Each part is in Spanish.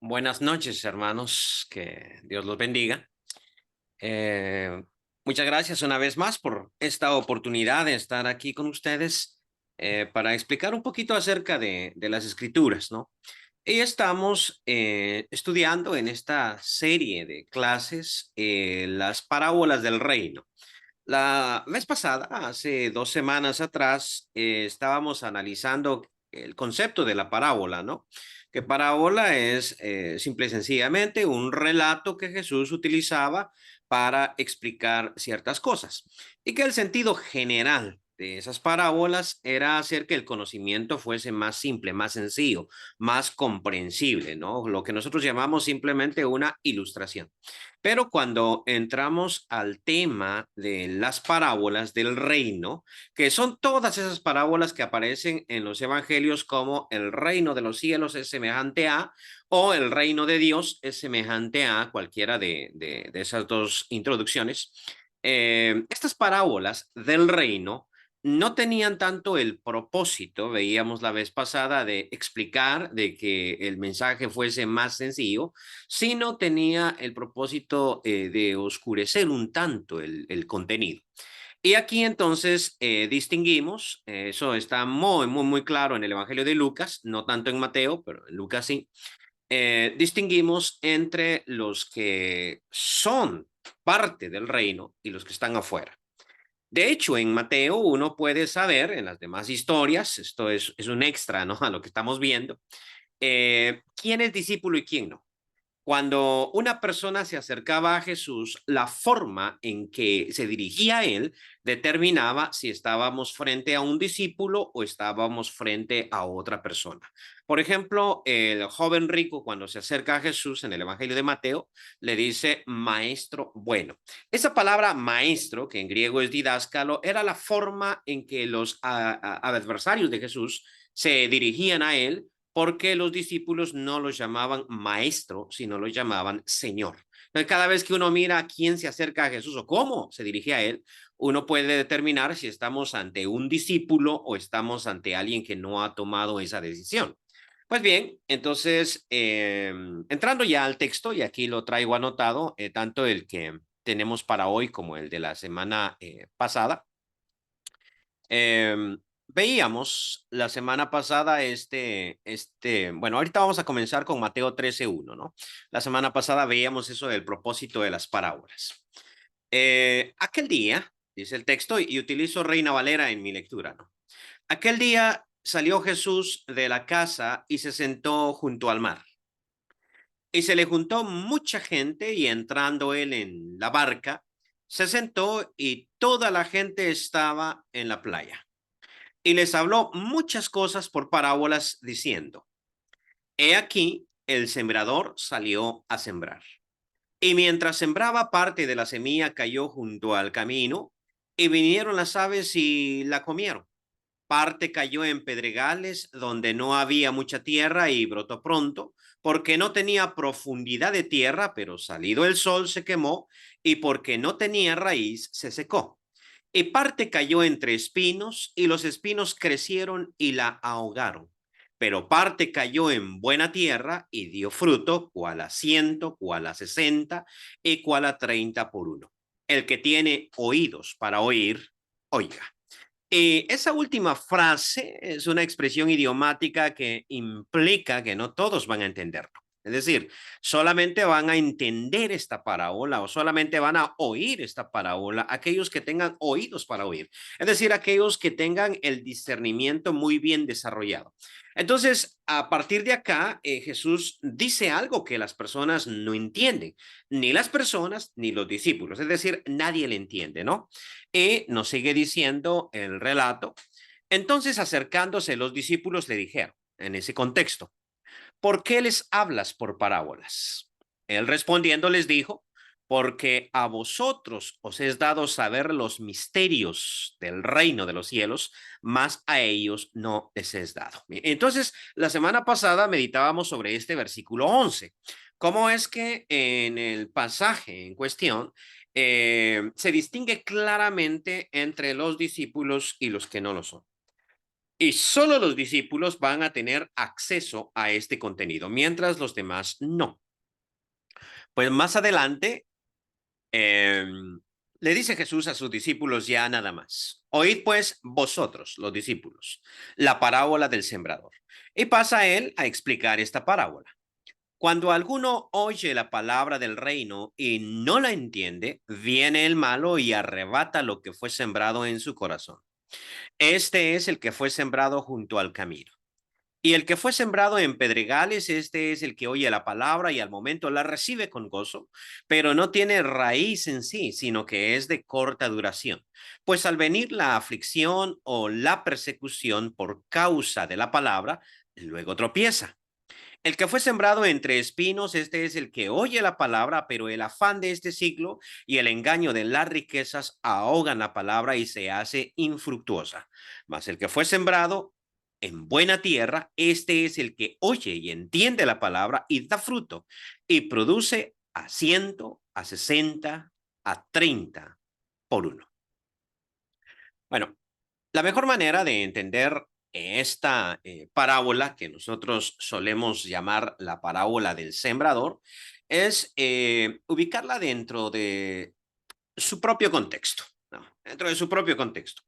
Buenas noches, hermanos. Que Dios los bendiga. Eh, Muchas gracias una vez más por esta oportunidad de estar aquí con ustedes para explicar un poquito acerca de las escrituras, ¿no? Y estamos estudiando en esta serie de clases las parábolas del reino. La vez pasada, hace 2 semanas atrás, estábamos analizando el concepto de la parábola, ¿no? Que parábola es simple y sencillamente un relato que Jesús utilizaba para explicar ciertas cosas y que el sentido general de esas parábolas era hacer que el conocimiento fuese más simple, más sencillo, más comprensible, ¿no? Lo que nosotros llamamos simplemente una ilustración. Pero cuando entramos al tema de las parábolas del reino, que son todas esas parábolas que aparecen en los evangelios como el reino de los cielos es semejante a, o el reino de Dios es semejante a cualquiera de esas dos introducciones, estas parábolas del reino no tenían tanto el propósito, veíamos la vez pasada, de explicar, de que el mensaje fuese más sencillo, sino tenía el propósito de oscurecer un tanto el contenido. Y aquí entonces distinguimos, eso está muy, muy, muy claro en el Evangelio de Lucas, no tanto en Mateo, pero en Lucas sí, distinguimos entre los que son parte del reino y los que están afuera. De hecho, en Mateo uno puede saber, en las demás historias, esto es un extra, ¿no? A lo que estamos viendo, quién es discípulo y quién no. Cuando una persona se acercaba a Jesús, la forma en que se dirigía a él determinaba si estábamos frente a un discípulo o estábamos frente a otra persona. Por ejemplo, el joven rico cuando se acerca a Jesús en el Evangelio de Mateo, le dice maestro bueno. Esa palabra maestro, que en griego es didáscalo, era la forma en que los adversarios de Jesús se dirigían a él porque los discípulos no los llamaban maestro, sino los llamaban Señor. Entonces, cada vez que uno mira a quién se acerca a Jesús o cómo se dirige a él, uno puede determinar si estamos ante un discípulo o estamos ante alguien que no ha tomado esa decisión. Pues bien, entonces, entrando ya al texto, y aquí lo traigo anotado, tanto el que tenemos para hoy como el de la semana pasada. Veíamos la semana pasada bueno, ahorita vamos a comenzar con Mateo 13:1, ¿no? La semana pasada veíamos eso del propósito de las parábolas. Aquel día, dice el texto, y utilizo Reina Valera en mi lectura, ¿no? Aquel día salió Jesús de la casa y se sentó junto al mar. Y se le juntó mucha gente y entrando él en la barca, se sentó y toda la gente estaba en la playa. Y les habló muchas cosas por parábolas diciendo, he aquí, el sembrador salió a sembrar. Y mientras sembraba, parte de la semilla cayó junto al camino, y vinieron las aves y la comieron. Parte cayó en pedregales donde no había mucha tierra y brotó pronto, porque no tenía profundidad de tierra, pero salido el sol se quemó, y porque no tenía raíz se secó. Y parte cayó entre espinos, y los espinos crecieron y la ahogaron. Pero parte cayó en buena tierra y dio fruto, cual a 100, cual a 60 y cual a 30 por uno. El que tiene oídos para oír, oiga. Esa última frase es una expresión idiomática que implica que no todos van a entenderlo. Es decir, solamente van a entender esta parábola o solamente van a oír esta parábola aquellos que tengan oídos para oír. Es decir, aquellos que tengan el discernimiento muy bien desarrollado. Entonces, a partir de acá, Jesús dice algo que las personas no entienden, ni las personas ni los discípulos. Es decir, nadie le entiende, ¿no? Y nos sigue diciendo el relato. Entonces, acercándose los discípulos le dijeron, en ese contexto, ¿por qué les hablas por parábolas? Él respondiendo les dijo, porque a vosotros os es dado saber los misterios del reino de los cielos, mas a ellos no les es dado. Entonces, la semana pasada meditábamos sobre este versículo 11. ¿Cómo es que en el pasaje en cuestión se distingue claramente entre los discípulos y los que no lo son? Y solo los discípulos van a tener acceso a este contenido, mientras los demás no. Pues más adelante eh, le dice Jesús a sus discípulos ya nada más. Oíd pues vosotros, los discípulos, la parábola del sembrador. Y pasa él a explicar esta parábola. Cuando alguno oye la palabra del reino y no la entiende, viene el malo y arrebata lo que fue sembrado en su corazón. Este es el que fue sembrado junto al camino. Y el que fue sembrado en pedregales, este es el que oye la palabra y al momento la recibe con gozo, pero no tiene raíz en sí, sino que es de corta duración. Pues al venir la aflicción o la persecución por causa de la palabra, luego tropieza. El que fue sembrado entre espinos, este es el que oye la palabra, pero el afán de este siglo y el engaño de las riquezas ahogan la palabra y se hace infructuosa. Mas el que fue sembrado en buena tierra, este es el que oye y entiende la palabra y da fruto y produce a 100, a 60, a 30 por uno. Bueno, la mejor manera de entender esta parábola que nosotros solemos llamar la parábola del sembrador es ubicarla dentro de su propio contexto, ¿no? Dentro de su propio contexto.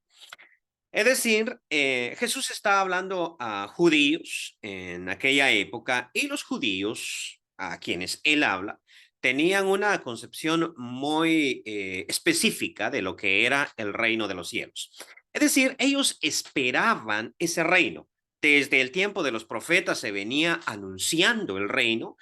Es decir, Jesús está hablando a judíos en aquella época y los judíos a quienes él habla tenían una concepción muy específica de lo que era el reino de los cielos. Es decir, ellos esperaban ese reino. Desde el tiempo de los profetas se venía anunciando el reino,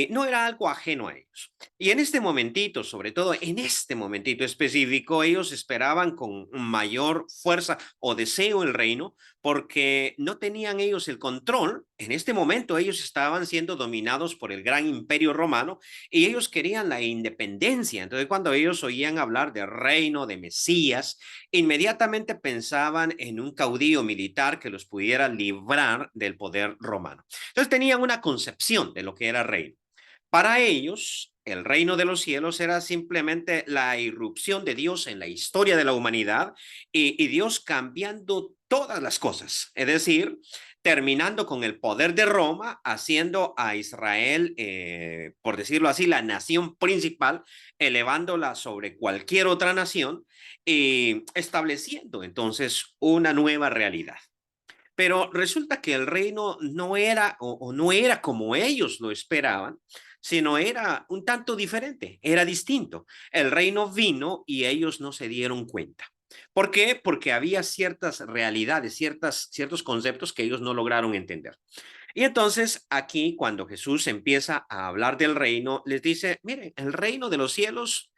no era algo ajeno a ellos. Y en este momentito, sobre todo en este momentito específico, ellos esperaban con mayor fuerza o deseo el reino porque no tenían ellos el control. En este momento ellos estaban siendo dominados por el gran imperio romano y ellos querían la independencia. Entonces cuando ellos oían hablar de reino, de Mesías, inmediatamente pensaban en un caudillo militar que los pudiera librar del poder romano. Entonces tenían una concepción de lo que era reino. Para ellos, el reino de los cielos era simplemente la irrupción de Dios en la historia de la humanidad y Dios cambiando todas las cosas. Es decir, terminando con el poder de Roma, haciendo a Israel, por decirlo así, la nación principal, elevándola sobre cualquier otra nación y estableciendo entonces una nueva realidad. Pero resulta que el reino no era o no era como ellos lo esperaban, sino era un tanto diferente, era distinto. El reino vino y ellos no se dieron cuenta. ¿Por qué? Porque había ciertas realidades, ciertos conceptos que ellos no lograron entender. Y entonces aquí, cuando Jesús empieza a hablar del reino, les dice, miren, el reino de los cielos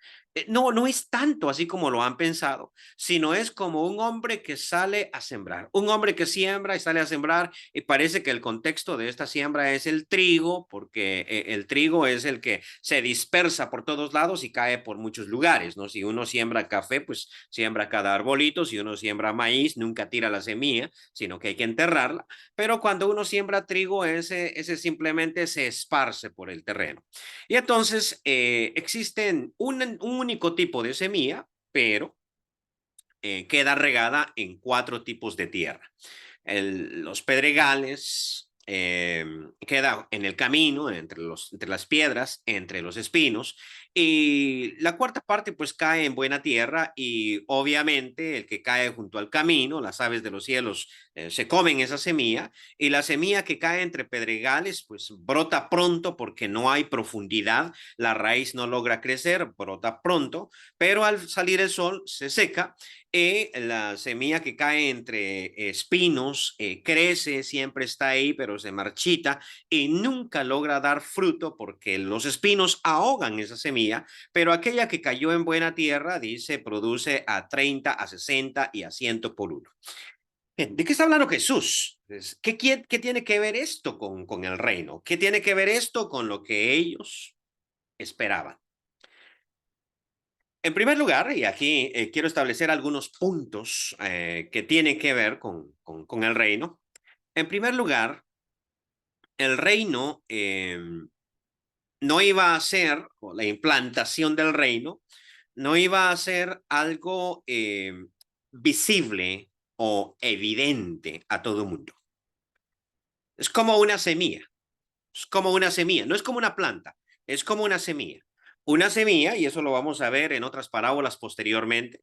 no es tanto así como lo han pensado, sino es como un hombre que sale a sembrar, un hombre que siembra y sale a sembrar y parece que el contexto de esta siembra es el trigo, porque el trigo es el que se dispersa por todos lados y cae por muchos lugares, ¿no? Si uno siembra café, pues siembra cada arbolito, si uno siembra maíz, nunca tira la semilla, sino que hay que enterrarla, pero cuando uno siembra trigo, ese simplemente se esparce por el terreno. Y entonces existen un único tipo de semilla, pero queda regada en 4 tipos de tierra. Los pedregales, queda en el camino, entre las piedras, entre los espinos, y la cuarta parte pues cae en buena tierra y obviamente el que cae junto al camino, las aves de los cielos se comen esa semilla y la semilla que cae entre pedregales pues brota pronto porque no hay profundidad, la raíz no logra crecer, brota pronto, pero al salir el sol se seca y la semilla que cae entre espinos crece, siempre está ahí, pero se marchita y nunca logra dar fruto porque los espinos ahogan esa semilla, pero aquella que cayó en buena tierra, dice, produce a 30, a 60 y a 100 por uno. Bien, ¿de qué está hablando Jesús? ¿Qué tiene que ver esto con el reino? ¿Qué tiene que ver esto con lo que ellos esperaban? En primer lugar, y aquí quiero establecer algunos puntos que tienen que ver con el reino. En primer lugar, el reino no iba a ser, o la implantación del reino, no iba a ser algo visible, o evidente a todo mundo. Es como una semilla. Es como una semilla. No es como una planta. Es como una semilla. Una semilla, y eso lo vamos a ver en otras parábolas posteriormente,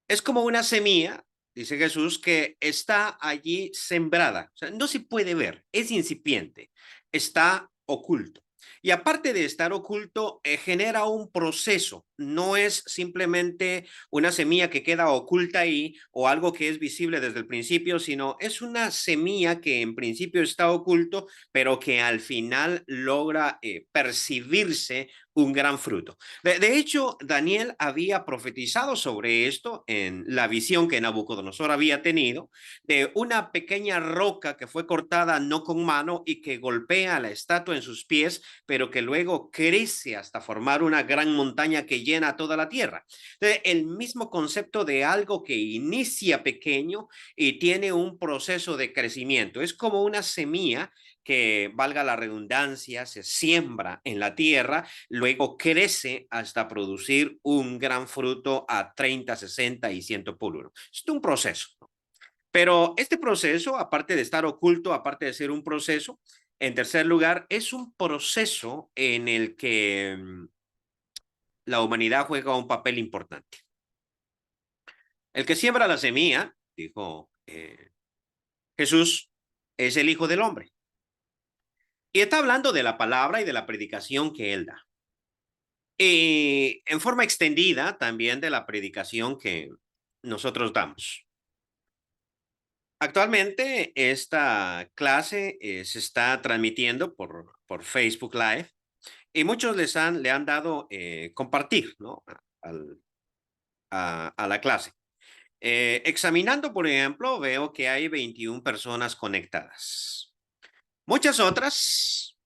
es como una semilla, dice Jesús, que está allí sembrada. O sea, no se puede ver, es incipiente, está oculto. Y aparte de estar oculto, genera un proceso. No es simplemente una semilla que queda oculta ahí o algo que es visible desde el principio, sino es una semilla que en principio está oculto, pero que al final logra percibirse un gran fruto. De hecho, Daniel había profetizado sobre esto en la visión que Nabucodonosor había tenido de una pequeña roca que fue cortada no con mano y que golpea a la estatua en sus pies, pero que luego crece hasta formar una gran montaña que llena toda la tierra. Entonces, el mismo concepto de algo que inicia pequeño y tiene un proceso de crecimiento. Es como una semilla que, valga la redundancia, se siembra en la tierra, luego crece hasta producir un gran fruto a 30, 60 y 100 por uno. Es un proceso. Pero este proceso, aparte de estar oculto, aparte de ser un proceso, en tercer lugar, es un proceso en el que la humanidad juega un papel importante. El que siembra la semilla, dijo Jesús, es el Hijo del Hombre. Y está hablando de la palabra y de la predicación que él da. Y en forma extendida también de la predicación que nosotros damos. Actualmente esta clase se está transmitiendo por Facebook Live y muchos le han dado compartir, ¿no? A la clase. Examinando, por ejemplo, veo que hay 21 personas conectadas. Muchas otras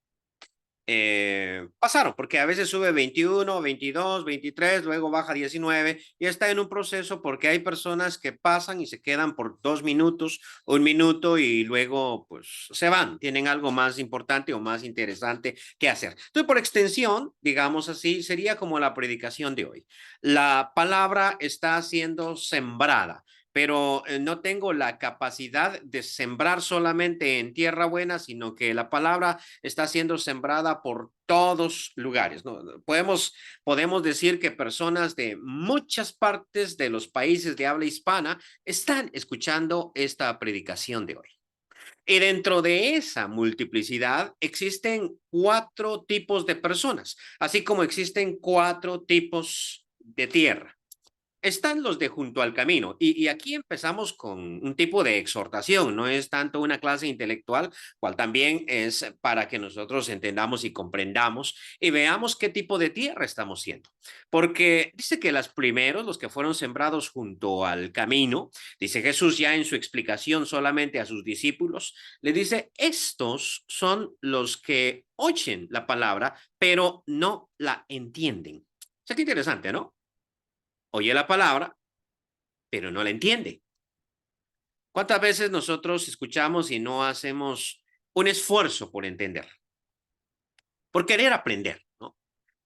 pasaron, porque a veces sube 21, 22, 23, luego baja 19 y está en un proceso porque hay personas que pasan y se quedan por 2 minutos, 1 minuto y luego pues se van, tienen algo más importante o más interesante que hacer. Entonces, por extensión, digamos así, sería como la predicación de hoy. La palabra está siendo sembrada, pero no tengo la capacidad de sembrar solamente en tierra buena, sino que la palabra está siendo sembrada por todos lugares, ¿no? Podemos decir que personas de muchas partes de los países de habla hispana están escuchando esta predicación de hoy. Y dentro de esa multiplicidad existen 4 tipos de personas, así como existen 4 tipos de tierra. Están los de junto al camino y aquí empezamos con un tipo de exhortación, no es tanto una clase intelectual, cual también es para que nosotros entendamos y comprendamos y veamos qué tipo de tierra estamos siendo. Porque dice que los primeros, los que fueron sembrados junto al camino, dice Jesús ya en su explicación solamente a sus discípulos, le dice, estos son los que oyen la palabra, pero no la entienden. O sea, qué interesante, ¿no? Oye la palabra, pero no la entiende. ¿Cuántas veces nosotros escuchamos y no hacemos un esfuerzo por entender? Por querer aprender, ¿no?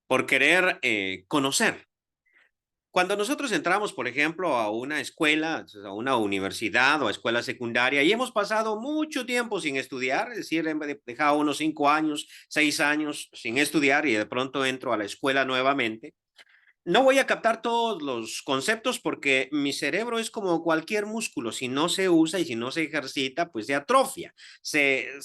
Por querer conocer. Cuando nosotros entramos, por ejemplo, a una escuela, a una universidad o a escuela secundaria y hemos pasado mucho tiempo sin estudiar, es decir, he dejado unos 5 años, 6 años sin estudiar y de pronto entro a la escuela nuevamente, no voy a captar todos los conceptos porque mi cerebro es como cualquier músculo, si no se usa y si no se ejercita, pues se atrofia, se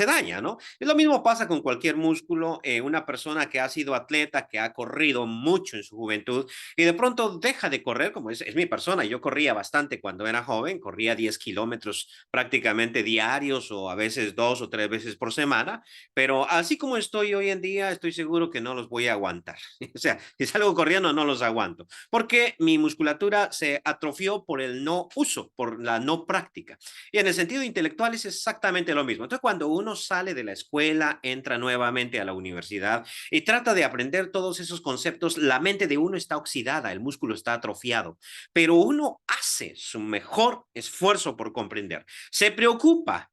daña, ¿no? Es lo mismo pasa con cualquier músculo, una persona que ha sido atleta, que ha corrido mucho en su juventud y de pronto deja de correr, como es mi persona, yo corría bastante cuando era joven, corría 10 kilómetros prácticamente diarios o a veces 2 o 3 veces por semana, pero así como estoy hoy en día, estoy seguro que no los voy a aguantar. O sea, si salgo corriendo no los aguanto, porque mi musculatura se atrofió por el no uso, por la no práctica. Y en el sentido intelectual es exactamente lo mismo. Entonces, cuando uno sale de la escuela, entra nuevamente a la universidad y trata de aprender todos esos conceptos, la mente de uno está oxidada, el músculo está atrofiado, pero uno hace su mejor esfuerzo por comprender. Se preocupa,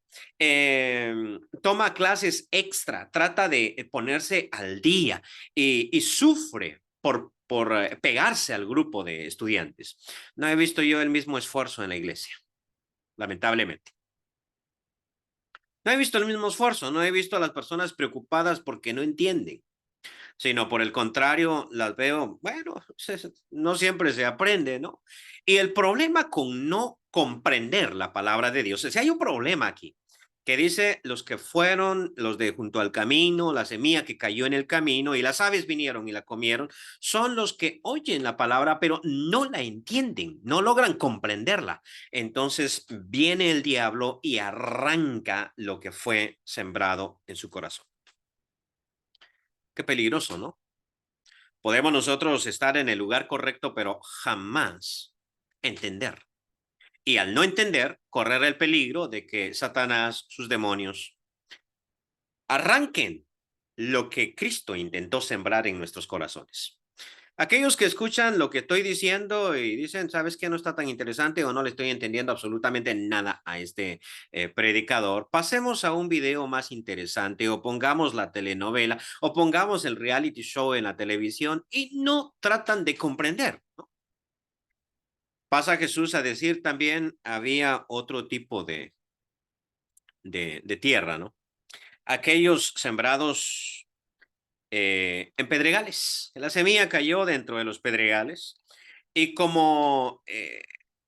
toma clases extra, trata de ponerse al día y sufre por por pegarse al grupo de estudiantes. No he visto yo el mismo esfuerzo en la iglesia, lamentablemente. No he visto el mismo esfuerzo, no he visto a las personas preocupadas porque no entienden, sino por el contrario, las veo, bueno, no siempre se aprende, ¿no? Y el problema con no comprender la palabra de Dios, si hay un problema aquí, que dice los que fueron, los de junto al camino, la semilla que cayó en el camino y las aves vinieron y la comieron, son los que oyen la palabra, pero no la entienden, no logran comprenderla. Entonces viene el diablo y arranca lo que fue sembrado en su corazón. Qué peligroso, ¿no? Podemos nosotros estar en el lugar correcto, pero jamás entender. Y al no entender, correr el peligro de que Satanás, sus demonios, arranquen lo que Cristo intentó sembrar en nuestros corazones. Aquellos que escuchan lo que estoy diciendo y dicen, ¿sabes qué? No está tan interesante o no le estoy entendiendo absolutamente nada a este predicador. Pasemos a un video más interesante o pongamos la telenovela o pongamos el reality show en la televisión y no tratan de comprender, ¿no? Pasa Jesús a decir también había otro tipo de tierra, ¿no? Aquellos sembrados en pedregales. La semilla cayó dentro de los pedregales y como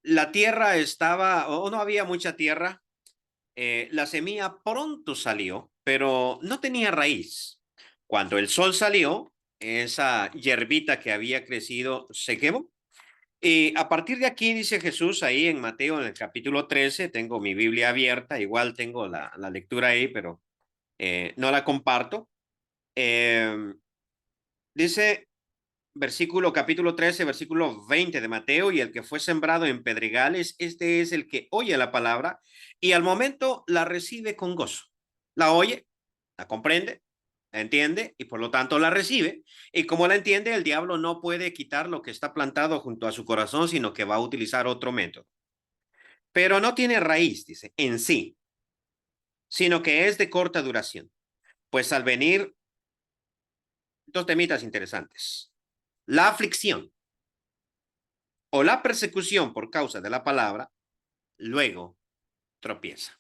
la tierra estaba o no había mucha tierra, la semilla pronto salió, pero no tenía raíz. Cuando el sol salió, esa hierbita que había crecido se quemó. Y a partir de aquí, dice Jesús ahí en Mateo, en el capítulo 13, tengo mi Biblia abierta, igual tengo la lectura ahí, pero no la comparto. Eh, Dice versículo capítulo 13, versículo 20 de Mateo, y el que fue sembrado en pedregales, este es el que oye la palabra y al momento la recibe con gozo. La oye, la comprende, la entiende y por lo tanto la recibe. Y como la entiende, el diablo no puede quitar lo que está plantado junto a su corazón, sino que va a utilizar otro método. Pero no tiene raíz, dice, en sí, sino que es de corta duración. Pues al venir, dos temitas interesantes. La aflicción o la persecución por causa de la palabra, luego tropieza.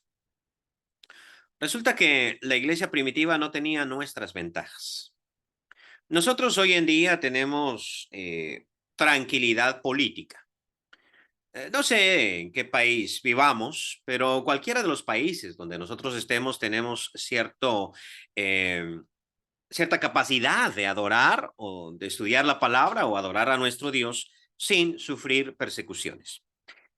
Resulta que la iglesia primitiva no tenía nuestras ventajas. Nosotros hoy en día tenemos tranquilidad política. No sé en qué país vivamos, pero cualquiera de los países donde nosotros estemos tenemos eh, cierta capacidad de adorar o de estudiar la palabra o adorar a nuestro Dios sin sufrir persecuciones.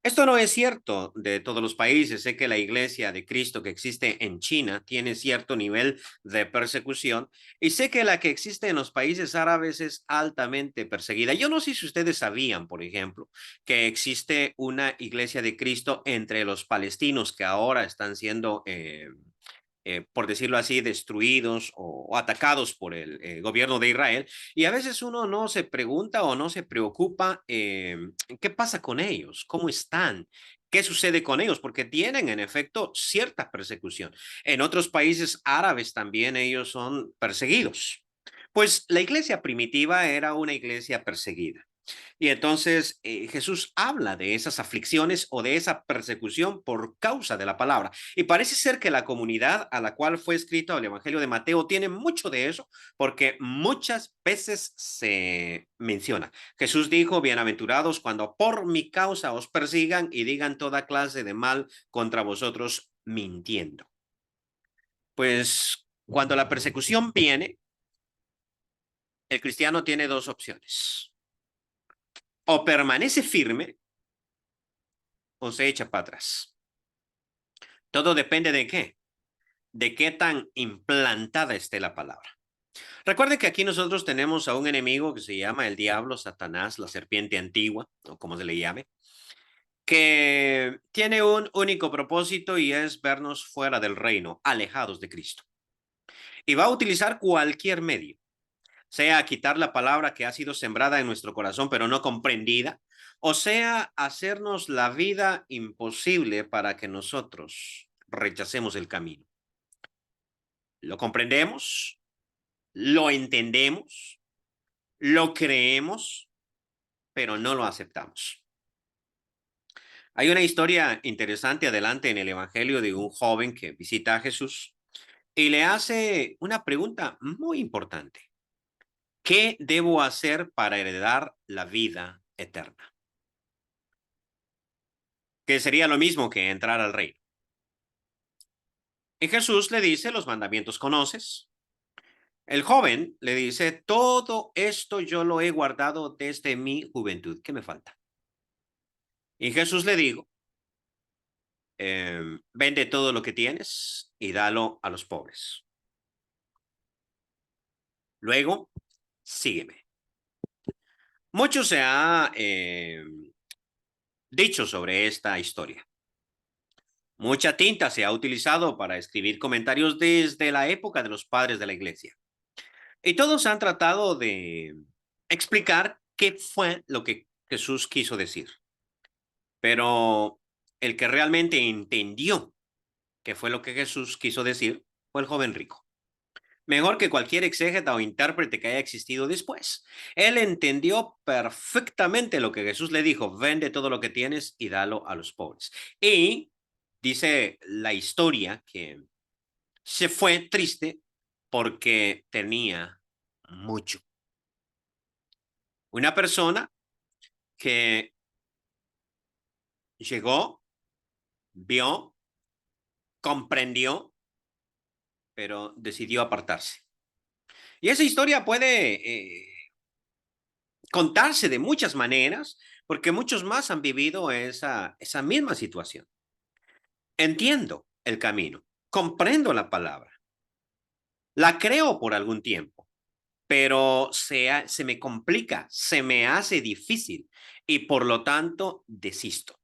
Esto no es cierto de todos los países. Sé que la iglesia de Cristo que existe en China tiene cierto nivel de persecución y sé que la que existe en los países árabes es altamente perseguida. Yo no sé si ustedes sabían, por ejemplo, que existe una iglesia de Cristo entre los palestinos que ahora están siendo por decirlo así, destruidos o atacados por el gobierno de Israel. Y a veces uno no se pregunta o no se preocupa qué pasa con ellos, cómo están, qué sucede con ellos, porque tienen en efecto cierta persecución. En otros países árabes también ellos son perseguidos. Pues la iglesia primitiva era una iglesia perseguida. Y entonces Jesús habla de esas aflicciones o de esa persecución por causa de la palabra. Y parece ser que la comunidad a la cual fue escrito el Evangelio de Mateo tiene mucho de eso, porque muchas veces se menciona. Jesús dijo, bienaventurados cuando por mi causa os persigan y digan toda clase de mal contra vosotros mintiendo. Pues cuando la persecución viene, el cristiano tiene dos opciones. O permanece firme o se echa para atrás. Todo depende de qué, de qué tan implantada esté la palabra. Recuerde que aquí nosotros tenemos a un enemigo que se llama el diablo, Satanás, la serpiente antigua, o como se le llame, que tiene un único propósito y es vernos fuera del reino, alejados de Cristo. Y va a utilizar cualquier medio, sea quitar la palabra que ha sido sembrada en nuestro corazón pero no comprendida, o sea hacernos la vida imposible para que nosotros rechacemos el camino. Lo comprendemos, lo entendemos, Lo creemos, pero no lo aceptamos. Hay una historia interesante adelante en el Evangelio de un joven que visita a Jesús y le hace una pregunta muy importante. ¿Qué debo hacer para heredar la vida eterna? Que sería lo mismo que entrar al reino. Y Jesús le dice, los mandamientos conoces. El joven le dice, todo esto yo lo he guardado desde mi juventud. ¿Qué me falta? Y Jesús le dijo, vende todo lo que tienes y dalo a los pobres. Luego, sígueme. Mucho se ha dicho sobre esta historia. Mucha tinta se ha utilizado para escribir comentarios desde la época de los padres de la iglesia. Y todos han tratado de explicar qué fue lo que Jesús quiso decir. Pero el que realmente entendió qué fue lo que Jesús quiso decir fue el joven rico. Mejor que cualquier exégeta o intérprete que haya existido después. Él entendió perfectamente lo que Jesús le dijo, vende todo lo que tienes y dalo a los pobres. Y dice la historia que se fue triste porque tenía mucho. Una persona que llegó, vio, comprendió, pero decidió apartarse. Y esa historia puede contarse de muchas maneras, porque muchos más han vivido esa misma situación. Entiendo el camino, comprendo la palabra, la creo por algún tiempo, pero se me complica, se me hace difícil y por lo tanto desisto.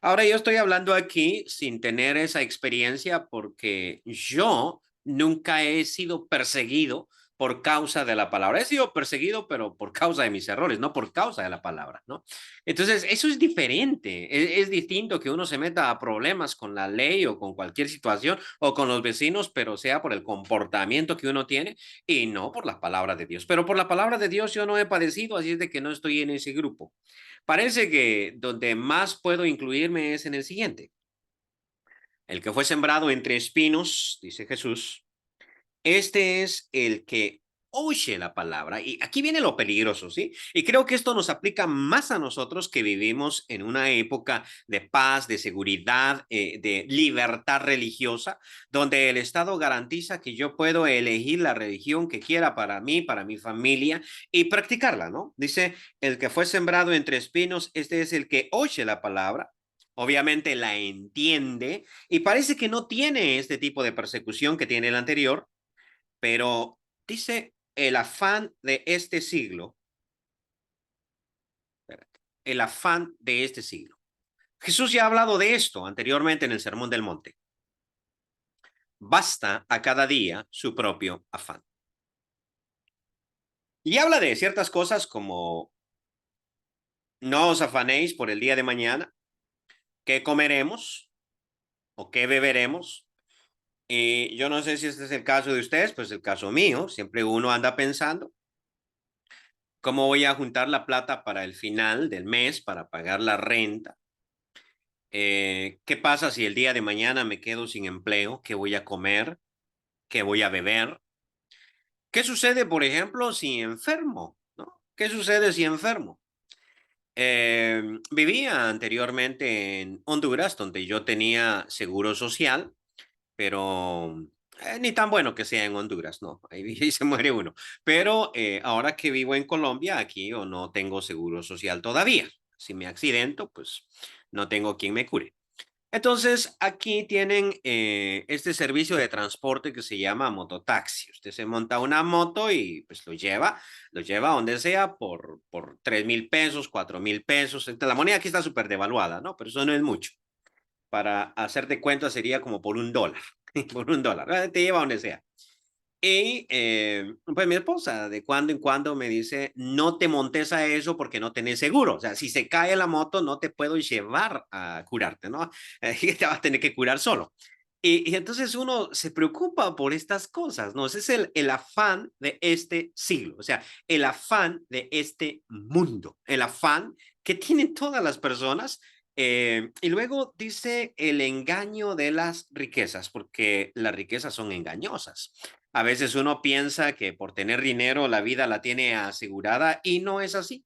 Ahora yo estoy hablando aquí sin tener esa experiencia porque yo nunca he sido perseguido por causa de la palabra. He sido perseguido, pero por causa de mis errores, no por causa de la palabra, ¿no? Entonces, eso es diferente. Es distinto que uno se meta a problemas con la ley o con cualquier situación o con los vecinos, pero sea por el comportamiento que uno tiene y no por la palabra de Dios. Pero por la palabra de Dios yo no he padecido, así es de que no estoy en ese grupo. Parece que donde más puedo incluirme es en el siguiente. El que fue sembrado entre espinos, dice Jesús, este es el que oye la palabra. Y aquí viene lo peligroso, ¿sí? Y creo que esto nos aplica más a nosotros que vivimos en una época de paz, de seguridad, de libertad religiosa, donde el Estado garantiza que yo puedo elegir la religión que quiera para mí, para mi familia y practicarla, ¿no? Dice, el que fue sembrado entre espinos, este es el que oye la palabra. Obviamente la entiende y parece que no tiene este tipo de persecución que tiene el anterior, pero dice el afán de este siglo, el afán de este siglo. Jesús ya ha hablado de esto anteriormente en el Sermón del Monte. Basta a cada día su propio afán. Y habla de ciertas cosas como no os afanéis por el día de mañana, qué comeremos o qué beberemos. Y yo no sé si este es el caso de ustedes, pues el caso mío, siempre uno anda pensando cómo voy a juntar la plata para el final del mes, para pagar la renta. ¿Qué pasa si el día de mañana me quedo sin empleo? ¿Qué voy a comer? ¿Qué voy a beber? ¿Qué sucede, por ejemplo, si enfermo? ¿No? ¿Qué sucede si enfermo? Vivía anteriormente en Honduras, donde yo tenía seguro social, pero ni tan bueno que sea en Honduras, ¿no? Ahí se muere uno. Pero ahora que vivo en Colombia, aquí yo no tengo seguro social todavía. Si me accidento, pues no tengo quien me cure. Entonces, aquí tienen este servicio de transporte que se llama mototaxi. Usted se monta una moto y pues lo lleva a donde sea por 3,000 pesos, 4,000 pesos. La moneda aquí está súper devaluada, ¿no? Pero eso no es mucho. Para hacerte cuenta sería como por $1, por $1. Te lleva a donde sea. Y pues mi esposa de cuando en cuando me dice, no te montes a eso porque no tenés seguro. O sea, si se cae la moto, no te puedo llevar a curarte, ¿no? Te vas a tener que curar solo. Y entonces uno se preocupa por estas cosas, ¿no? Ese es el afán de este siglo, o sea, el afán de este mundo, el afán que tienen todas las personas. Y luego dice el engaño de las riquezas, porque las riquezas son engañosas. A veces uno piensa que por tener dinero la vida la tiene asegurada y no es así.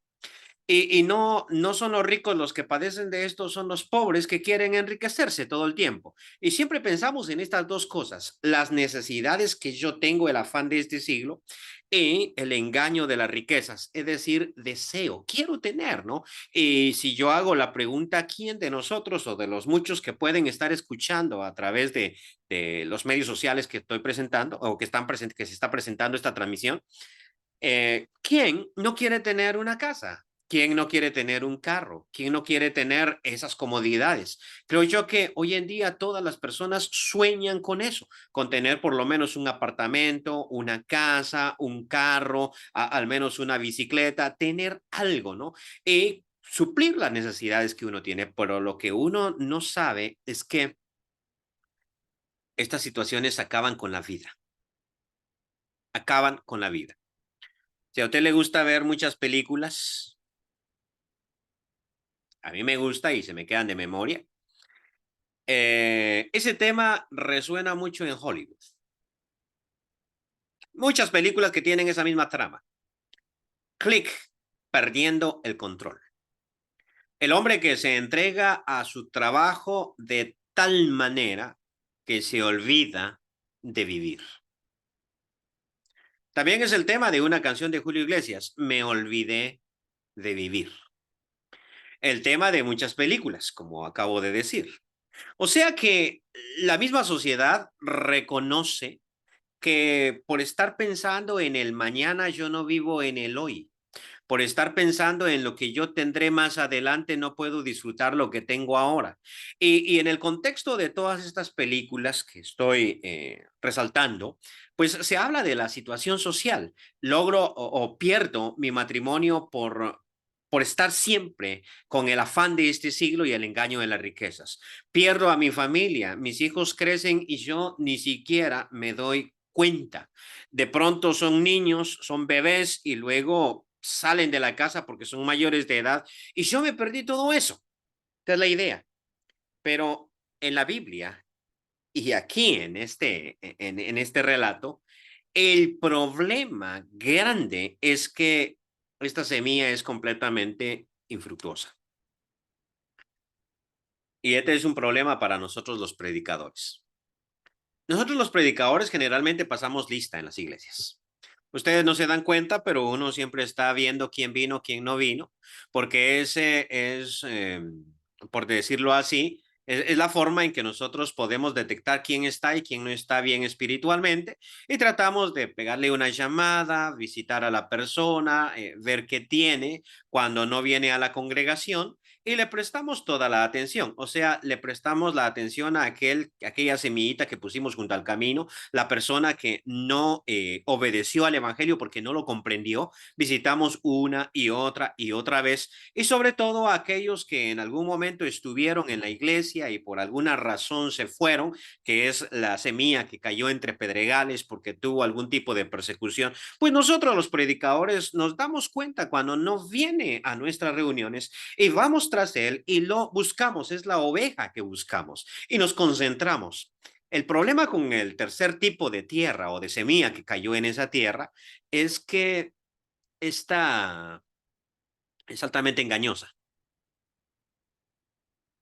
Y no, no son los ricos los que padecen de esto, son los pobres que quieren enriquecerse todo el tiempo. Y siempre pensamos en estas dos cosas, las necesidades que yo tengo, el afán de este siglo, y el engaño de las riquezas, es decir, deseo, quiero tener, ¿no? Y si yo hago la pregunta, ¿quién de nosotros o de los muchos que pueden estar escuchando a través de los medios sociales que estoy presentando o que, están present que se está presentando esta transmisión? ¿Quién no quiere tener una casa? ¿Quién no quiere tener un carro? ¿Quién no quiere tener esas comodidades? Creo yo que hoy en día todas las personas sueñan con eso, con tener por lo menos un apartamento, una casa, un carro, al menos una bicicleta, tener algo, ¿no? Y suplir las necesidades que uno tiene, pero lo que uno no sabe es que estas situaciones acaban con la vida, acaban con la vida. Si a usted le gusta ver muchas películas, a mí me gusta y se me quedan de memoria. Ese tema resuena mucho en Hollywood. Muchas películas que tienen esa misma trama. Click, perdiendo el control. El hombre que se entrega a su trabajo de tal manera que se olvida de vivir. También es el tema de una canción de Julio Iglesias, Me olvidé de vivir. El tema de muchas películas, como acabo de decir. O sea que la misma sociedad reconoce que por estar pensando en el mañana yo no vivo en el hoy. Por estar pensando en lo que yo tendré más adelante no puedo disfrutar lo que tengo ahora. Y en el contexto de todas estas películas que estoy resaltando, pues se habla de la situación social. Logro o pierdo mi matrimonio por estar siempre con el afán de este siglo y el engaño de las riquezas. Pierdo a mi familia, mis hijos crecen y yo ni siquiera me doy cuenta. De pronto son niños, son bebés y luego salen de la casa porque son mayores de edad y yo me perdí todo eso. Esta es la idea. Pero en la Biblia y aquí en este relato, el problema grande es que esta semilla es completamente infructuosa. Y este es un problema para nosotros los predicadores. Nosotros los predicadores generalmente pasamos lista en las iglesias. Ustedes no se dan cuenta, pero uno siempre está viendo quién vino, quién no vino, porque ese es, por decirlo así, es la forma en que nosotros podemos detectar quién está y quién no está bien espiritualmente y tratamos de pegarle una llamada, visitar a la persona, ver qué tiene cuando no viene a la congregación y le prestamos toda la atención. O sea, le prestamos la atención a aquella semillita que pusimos junto al camino, la persona que no obedeció al Evangelio porque no lo comprendió, visitamos una y otra vez, y sobre todo a aquellos que en algún momento estuvieron en la iglesia y por alguna razón se fueron, que es la semilla que cayó entre pedregales porque tuvo algún tipo de persecución. Pues nosotros los predicadores nos damos cuenta cuando no viene a nuestras reuniones y vamos tras él y lo buscamos, es la oveja que buscamos y nos concentramos. El problema con el tercer tipo de tierra o de semilla que cayó en esa tierra es que esta es altamente engañosa.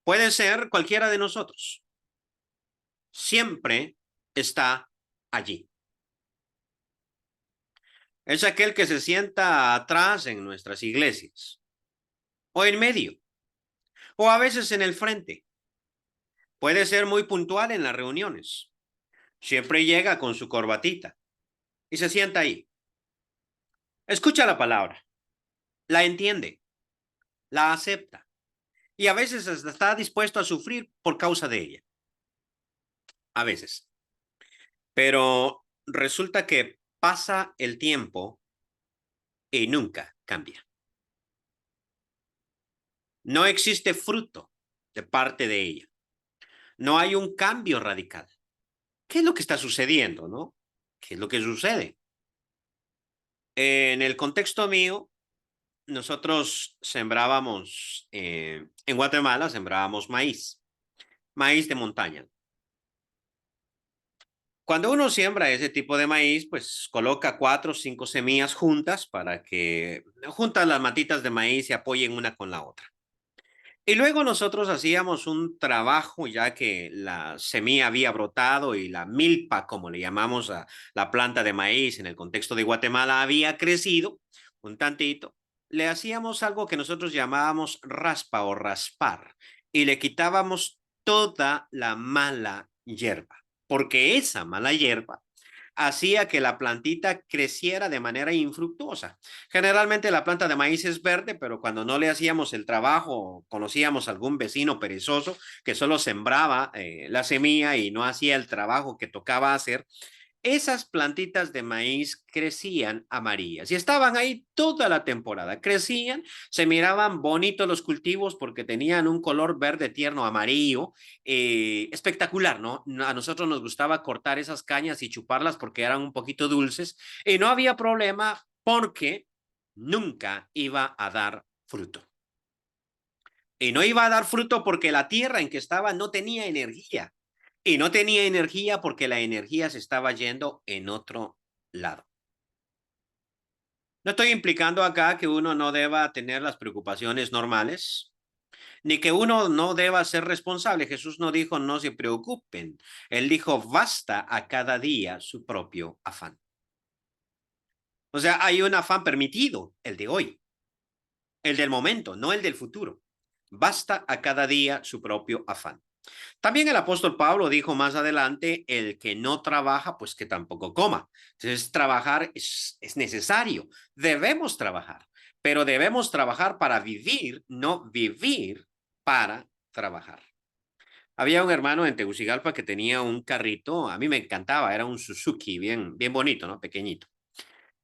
Puede ser cualquiera de nosotros. Siempre está allí. Es aquel que se sienta atrás en nuestras iglesias, o en medio, o a veces en el frente. Puede ser muy puntual en las reuniones. Siempre llega con su corbatita y se sienta ahí. Escucha la palabra, la entiende, la acepta y a veces hasta está dispuesto a sufrir por causa de ella. A veces. Pero resulta que pasa el tiempo y nunca cambia. No existe fruto de parte de ella. No hay un cambio radical. ¿qué es lo que está sucediendo, no? ¿Qué es lo que sucede? En el contexto mío, nosotros sembrábamos, en Guatemala sembrábamos maíz, maíz de montaña. Cuando uno siembra ese tipo de maíz, pues coloca 4 o 5 semillas juntas para que juntas las matitas de maíz se apoyen una con la otra. Y luego nosotros hacíamos un trabajo ya que la semilla había brotado y la milpa, como le llamamos a la planta de maíz en el contexto de Guatemala, había crecido un tantito. Le hacíamos algo que nosotros llamábamos raspa o raspar y le quitábamos toda la mala hierba, porque esa mala hierba hacía que la plantita creciera de manera infructuosa. Generalmente la planta de maíz es verde, pero cuando no le hacíamos el trabajo, conocíamos algún vecino perezoso que solo sembraba la semilla y no hacía el trabajo que tocaba hacer, esas plantitas de maíz crecían amarillas y estaban ahí toda la temporada. Crecían, se miraban bonitos los cultivos porque tenían un color verde tierno amarillo, espectacular, ¿no? A nosotros nos gustaba cortar esas cañas y chuparlas porque eran un poquito dulces y no había problema porque nunca iba a dar fruto. Y no iba a dar fruto porque la tierra en que estaba no tenía energía. Y no tenía energía porque la energía se estaba yendo en otro lado. No estoy implicando acá que uno no deba tener las preocupaciones normales, ni que uno no deba ser responsable. Jesús no dijo no se preocupen. Él dijo basta a cada día su propio afán. O sea, hay un afán permitido, el de hoy, el del momento, no el del futuro. Basta a cada día su propio afán. También el apóstol Pablo dijo más adelante, el que no trabaja, pues que tampoco coma. Entonces, trabajar es necesario, debemos trabajar, pero debemos trabajar para vivir, no vivir para trabajar. Había un hermano en Tegucigalpa que tenía un carrito, a mí me encantaba, era un Suzuki, bien, bien bonito, ¿no? Pequeñito.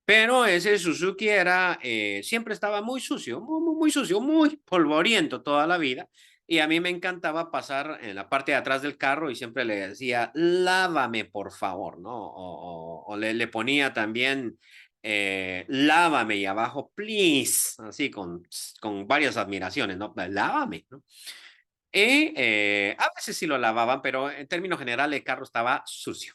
Pero ese Suzuki era, siempre estaba muy sucio, muy sucio, muy polvoriento toda la vida. Y a mí me encantaba pasar en la parte de atrás del carro y siempre le decía, lávame por favor, ¿no? O le ponía también, lávame y abajo, please, así con varias admiraciones, ¿no? Lávame, ¿no? Y a veces sí lo lavaban, pero en términos generales el carro estaba sucio.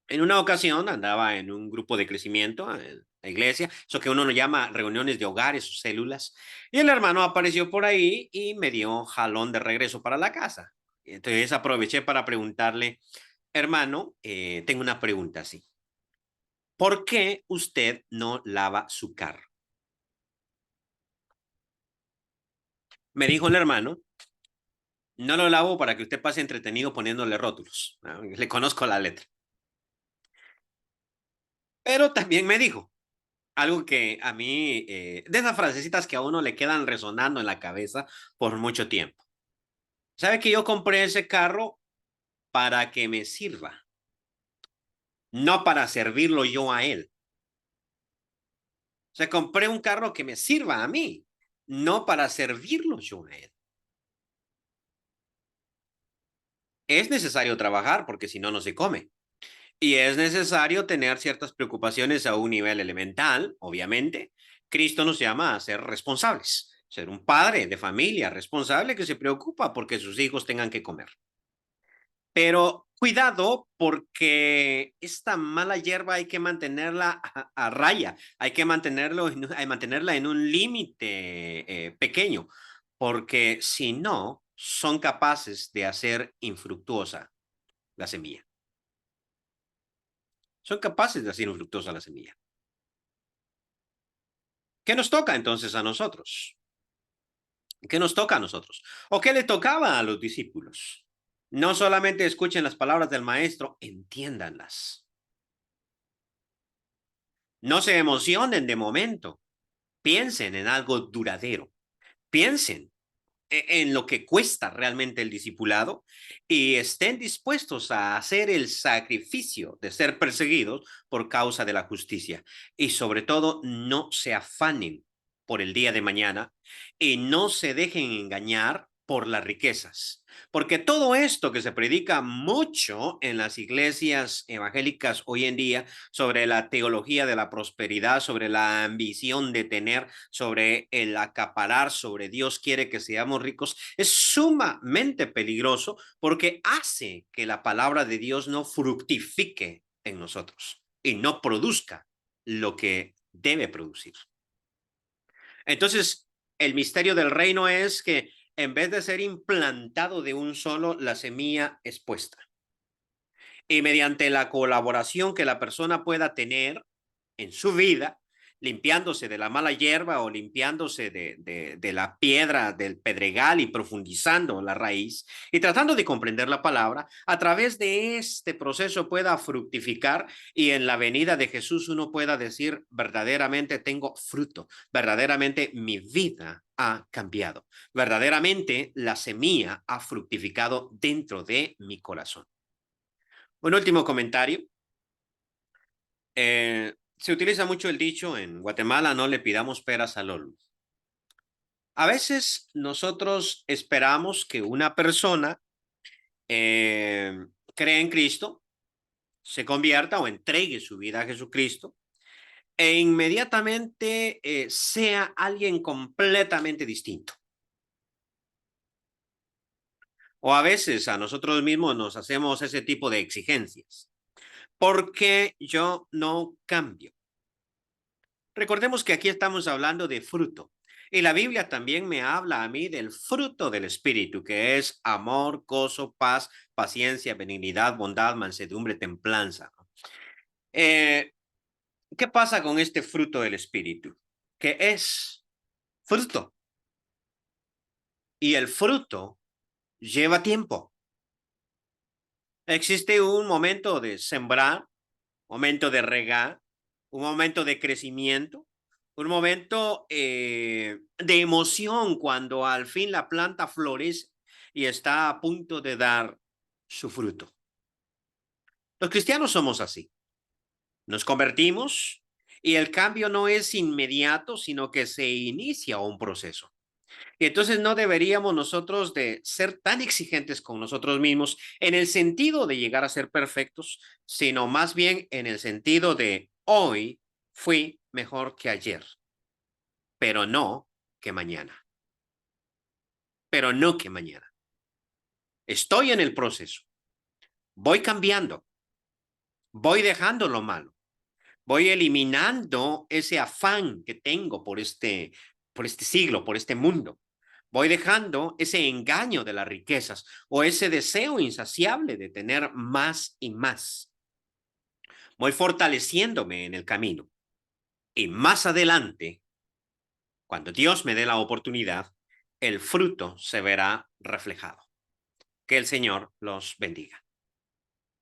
En una ocasión andaba en un grupo de crecimiento en la iglesia, eso que uno lo llama reuniones de hogares o células, y el hermano apareció por ahí y me dio jalón de regreso para la casa. Entonces aproveché para preguntarle, hermano, tengo una pregunta así. ¿Por qué usted no lava su carro? Me dijo el hermano, no lo lavo para que usted pase entretenido poniéndole rótulos. ¿No? Le conozco la letra. Pero también me dijo, algo que a mí, de esas frasecitas que a uno le quedan resonando en la cabeza por mucho tiempo. ¿Sabe que yo compré ese carro para que me sirva? No para servirlo yo a él. O sea, compré un carro que me sirva a mí, no para servirlo yo a él. Es necesario trabajar porque si no, no se come. Y es necesario tener ciertas preocupaciones a un nivel elemental, obviamente. Cristo nos llama a ser responsables, ser un padre de familia responsable que se preocupa porque sus hijos tengan que comer. Pero cuidado porque esta mala hierba hay que mantenerla a raya, hay que mantenerla en un límite pequeño, porque si no, son capaces de hacer infructuosa la semilla. Son capaces de hacer infructuosa la semilla. ¿Qué nos toca entonces a nosotros? ¿Qué nos toca a nosotros? ¿O qué le tocaba a los discípulos? No solamente escuchen las palabras del maestro, entiéndanlas. No se emocionen de momento. Piensen en algo duradero. Piensen en lo que cuesta realmente el discipulado y estén dispuestos a hacer el sacrificio de ser perseguidos por causa de la justicia. Y sobre todo, no se afanen por el día de mañana y no se dejen engañar por las riquezas. Porque todo esto que se predica mucho en las iglesias evangélicas hoy en día sobre la teología de la prosperidad, sobre la ambición de tener, sobre el acaparar, sobre Dios quiere que seamos ricos, es sumamente peligroso porque hace que la palabra de Dios no fructifique en nosotros y no produzca lo que debe producir. Entonces, el misterio del reino es que en vez de ser implantado de un solo, la semilla es puesta. Y mediante la colaboración que la persona pueda tener en su vida, limpiándose de la mala hierba o limpiándose de la piedra del pedregal y profundizando la raíz y tratando de comprender la palabra, a través de este proceso pueda fructificar y en la venida de Jesús uno pueda decir verdaderamente tengo fruto, verdaderamente mi vida ha cambiado, verdaderamente la semilla ha fructificado dentro de mi corazón. Un último comentario. Se utiliza mucho el dicho en Guatemala, no le pidamos peras al olmo. A veces nosotros esperamos que una persona cree en Cristo, se convierta o entregue su vida a Jesucristo e inmediatamente sea alguien completamente distinto. O a veces a nosotros mismos nos hacemos ese tipo de exigencias. ¿Por qué yo no cambio? Recordemos que aquí estamos hablando de fruto. Y la Biblia también me habla a mí del fruto del Espíritu, que es amor, gozo, paz, paciencia, benignidad, bondad, mansedumbre, templanza. Eh, ¿Qué pasa con este fruto del Espíritu? Que es fruto. Y el fruto lleva tiempo. Existe un momento de sembrar, momento de regar, un momento de crecimiento, un momento de emoción cuando al fin la planta florece y está a punto de dar su fruto. Los cristianos somos así. Nos convertimos y el cambio no es inmediato, sino que se inicia un proceso. Y entonces no deberíamos nosotros de ser tan exigentes con nosotros mismos en el sentido de llegar a ser perfectos, sino más bien en el sentido de hoy fui mejor que ayer, pero no que mañana, pero no que mañana. Estoy en el proceso, voy cambiando, voy dejando lo malo, voy eliminando ese afán que tengo por este siglo, por este mundo. Voy dejando ese engaño de las riquezas o ese deseo insaciable de tener más y más. Voy fortaleciéndome en el camino. Y más adelante, cuando Dios me dé la oportunidad, el fruto se verá reflejado. Que el Señor los bendiga.